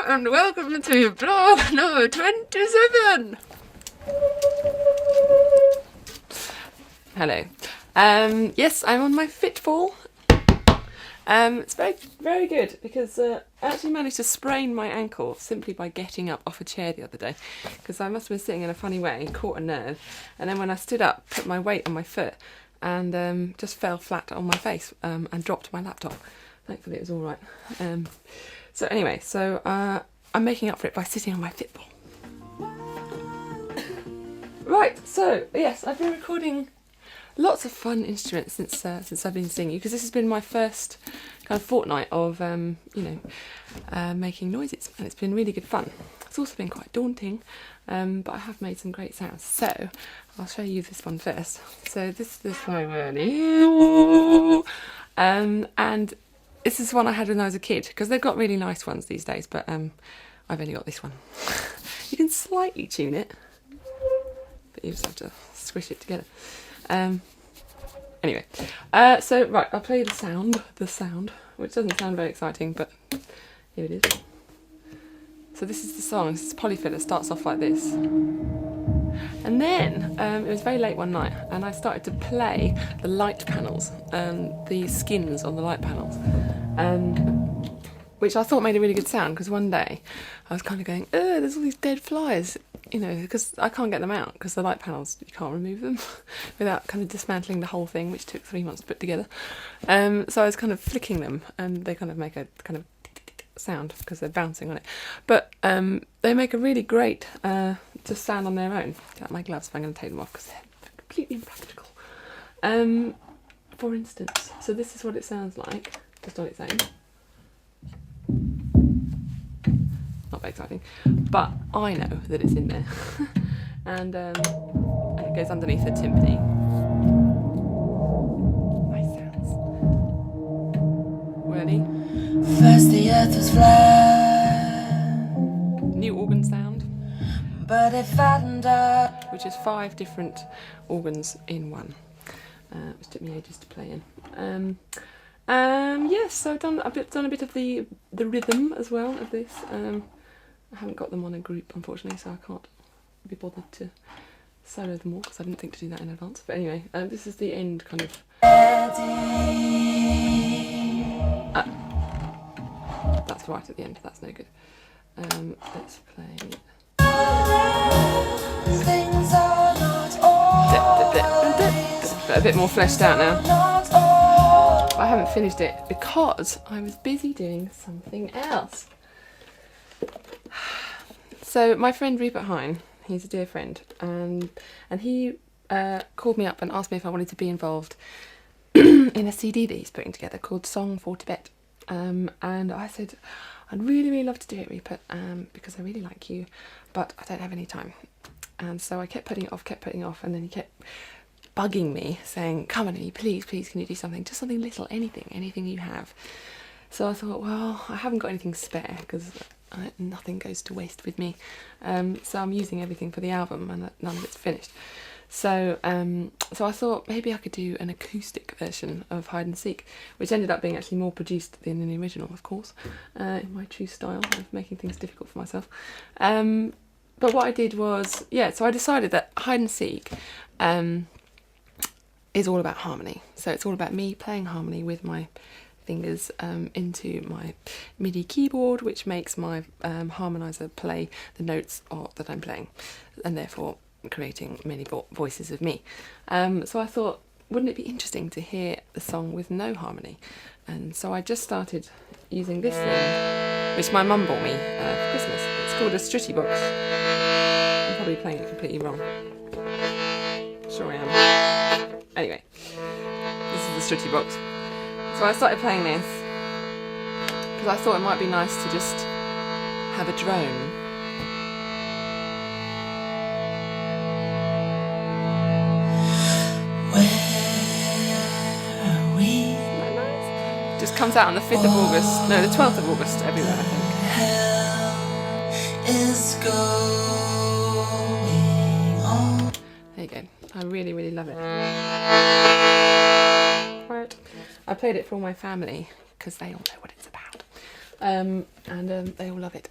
and welcome to vlog number 27. Hello. Yes, I'm on my Fitball. It's very good because I actually managed to sprain my ankle simply by getting up off a chair the other day, because I must have been sitting in a funny way, caught a nerve, and then when I stood up, put my weight on my foot and just fell flat on my face and dropped my laptop. Thankfully it was all right. So anyway, I'm making up for it by sitting on my Fitball. Right, so yes, I've been recording lots of fun instruments since I've been singing, because this has been my first kind of fortnight of making noises, and it's been really good fun. It's also been quite daunting, but I have made some great sounds. So I'll show you this one first. So this is my Whirly, and this is one I had when I was a kid, because they've got really nice ones these days, but I've only got this one. You can slightly tune it, but you just have to squish it together. Anyway, so right, I'll play the sound, which doesn't sound very exciting, but here it is. So this is the song. This is Polyfill. It starts off like this, and then it was very late one night, and I started to play the light panels, the skins on the light panels, which I thought made a really good sound, because one day I was kind of going, oh, there's all these dead flies, you know, because I can't get them out, because the light panels, you can't remove them without kind of dismantling the whole thing, which took 3 months to put together. So I was kind of flicking them, and they kind of make a kind of sound because they're bouncing on it. But they make a really great just sound on their own. Get out my gloves if I'm going to take them off, because they're completely impractical. For instance, so this is what it sounds like, just on its own. Not very exciting, but I know that it's in there. and it goes underneath the timpani. Nice sounds. Whirly. First the earth was flat, New organ sound, but it fattened up, which is 5 different organs in one, which took me ages to play in. Yes, so I've done a bit of the rhythm as well of this. I haven't got them on a group, unfortunately, so I can't be bothered to solo them all, because I didn't think to do that in advance. But anyway, this is the end kind of. That's right at the end. That's no good. Let's play. things are not all. A bit more fleshed out now. I haven't finished it because I was busy doing something else. So my friend Rupert Hine, he's a dear friend, and he called me up and asked me if I wanted to be involved in a CD that he's putting together called Song for Tibet. And I said, I'd really love to do it, Rupert, because I really like you, but I don't have any time. And so I kept putting it off, and then he kept bugging me, saying, come on, Immi, please, can you do something? Just something little, anything you have. So I thought, well, I haven't got anything spare, because nothing goes to waste with me. So I'm using everything for the album, and none of it's finished. So I thought maybe I could do an acoustic version of Hide and Seek, which ended up being actually more produced than the original, of course, in my true style of making things difficult for myself. But what I did was, so I decided that Hide and Seek is all about harmony. So it's all about me playing harmony with my fingers into my MIDI keyboard, which makes my harmonizer play the notes that I'm playing, and therefore creating many voices of me. So I thought, wouldn't it be interesting to hear the song with no harmony? And so I just started using this thing, which my mum bought me for Christmas. It's called a strutti box. I'm probably playing it completely wrong. Sure I am. Anyway, this is the strutti box. So I started playing this because I thought it might be nice to just have a drone. Where are we? Isn't that nice? Just comes out on the 5th of August. No, the 12th of August everywhere, I think. Hell is going on. There you go. I really love it. Right. I played it for all my family because they all know what it's about. And they all love it.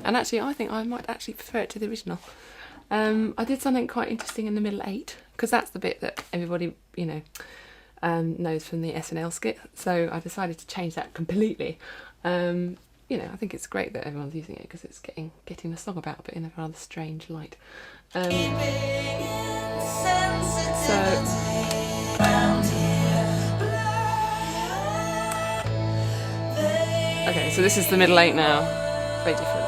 And actually, I think I might actually prefer it to the original. I did something quite interesting in the middle 8, because that's the bit that everybody, you know, knows from the SNL skit. So I decided to change that completely. You know, I think it's great that everyone's using it because it's getting the song about, but in a rather strange light. Okay, so this is the middle 8 now. Very different.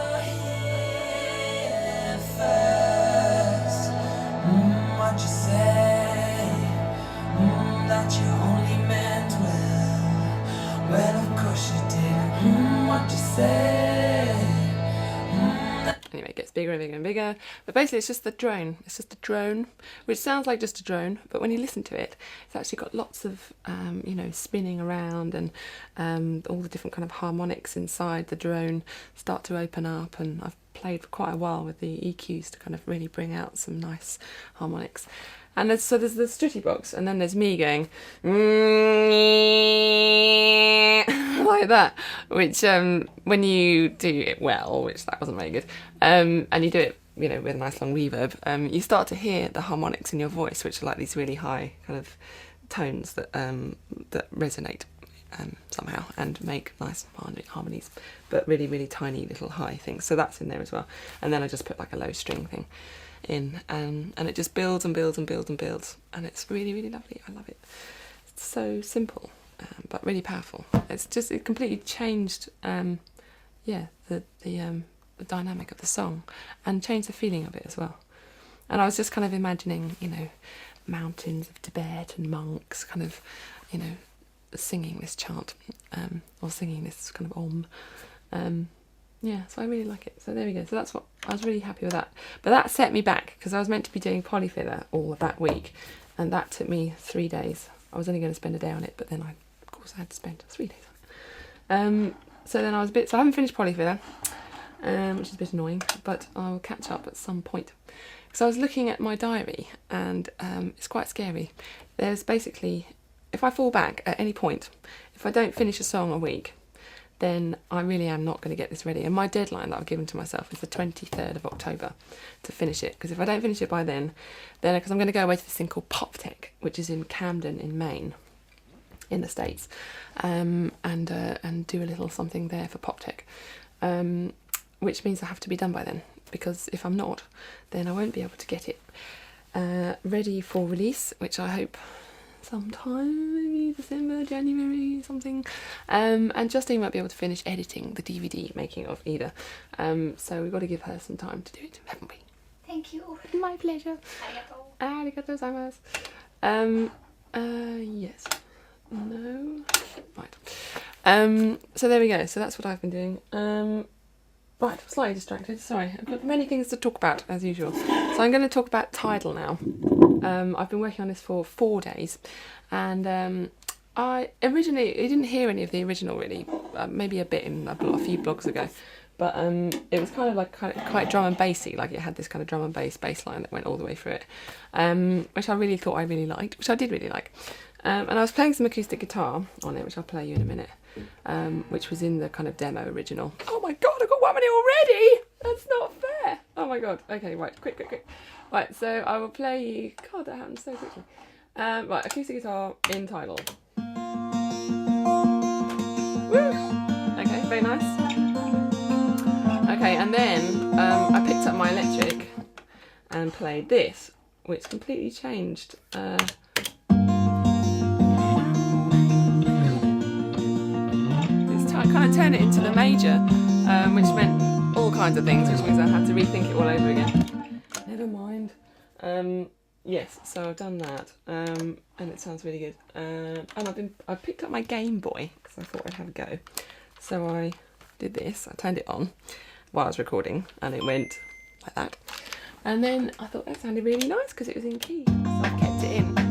What you say, that you only meant well. Well, of course you did. What you say. Anyway, it gets bigger and bigger and bigger. But basically, it's just the drone. It's just a drone, which sounds like just a drone, but when you listen to it, it's actually got lots of, you know, spinning around, and all the different kind of harmonics inside the drone start to open up. And I've played for quite a while with the EQs to kind of really bring out some nice harmonics. And there's the strutti box, and then there's me going like that, which when you do it well, which that wasn't very good, and you do it, you know, with a nice long reverb, you start to hear the harmonics in your voice, which are like these really high kind of tones that that resonate somehow and make nice harmonies, but really, really tiny little high things. So that's in there as well. And then I just put like a low string thing in, and it just builds and builds and builds and builds, and it's really, really lovely. I love it. It's so simple, but really powerful. It completely changed yeah, the dynamic of the song, and changed the feeling of it as well. And I was just kind of imagining, you know, mountains of Tibet and monks kind of, you know, singing this chant, or singing this kind of om. Yeah, so I really like it. So there we go. So that's what I was really happy with that. But that set me back because I was meant to be doing Polyfill all of that week, and that took me 3 days. I was only going to spend a day on it, but then I had to spend 3 days on it. So then I was so I haven't finished Polyfill, which is a bit annoying, but I'll catch up at some point. So I was looking at my diary, and it's quite scary. There's basically, if I fall back at any point, if I don't finish a song a week, then I really am not going to get this ready. And my deadline that I've given to myself is the 23rd of October to finish it. Because if I don't finish it by then, because I'm going to go away to this thing called Pop Tech, which is in Camden in Maine, in the States, and do a little something there for Pop Tech, which means I have to be done by then. Because if I'm not, then I won't be able to get it ready for release, which I hope sometime, maybe December, January, something. And Justine won't be able to finish editing the DVD making of either. So we've got to give her some time to do it, haven't we? Thank you. My pleasure. Arigato. Arigato gozaimasu. Yes. No. Right. So there we go. So that's what I've been doing. Right, I'm slightly distracted, sorry. I've got many things to talk about, as usual. So I'm going to talk about Tidal now. I've been working on this for 4 days, and I didn't hear any of the original really, maybe a bit in a few blogs ago, but it was kind of like quite drum and bassy, like it had this kind of drum and bass line that went all the way through it, which I really thought I really liked, which I did really like. And I was playing some acoustic guitar on it, which I'll play you in a minute, which was in the kind of demo original. Oh my god, I've got 1 minute already! That's not fair! Oh my god. Okay, right, quick. Right, so I will play you... God, that happened so quickly. Right, acoustic guitar in Tidal. Woo! Okay, very nice. Okay, and then I picked up my electric and played this, which completely changed... I kind of turned it into the major, which meant all kinds of things, which means I had to rethink it all over again. Never mind. Yes, so I've done that, and it sounds really good. And I picked up my Gameboy because I thought I'd have a go. So I did this. I turned it on while I was recording, and it went like that. And then I thought that sounded really nice because it was in key, so I kept it in.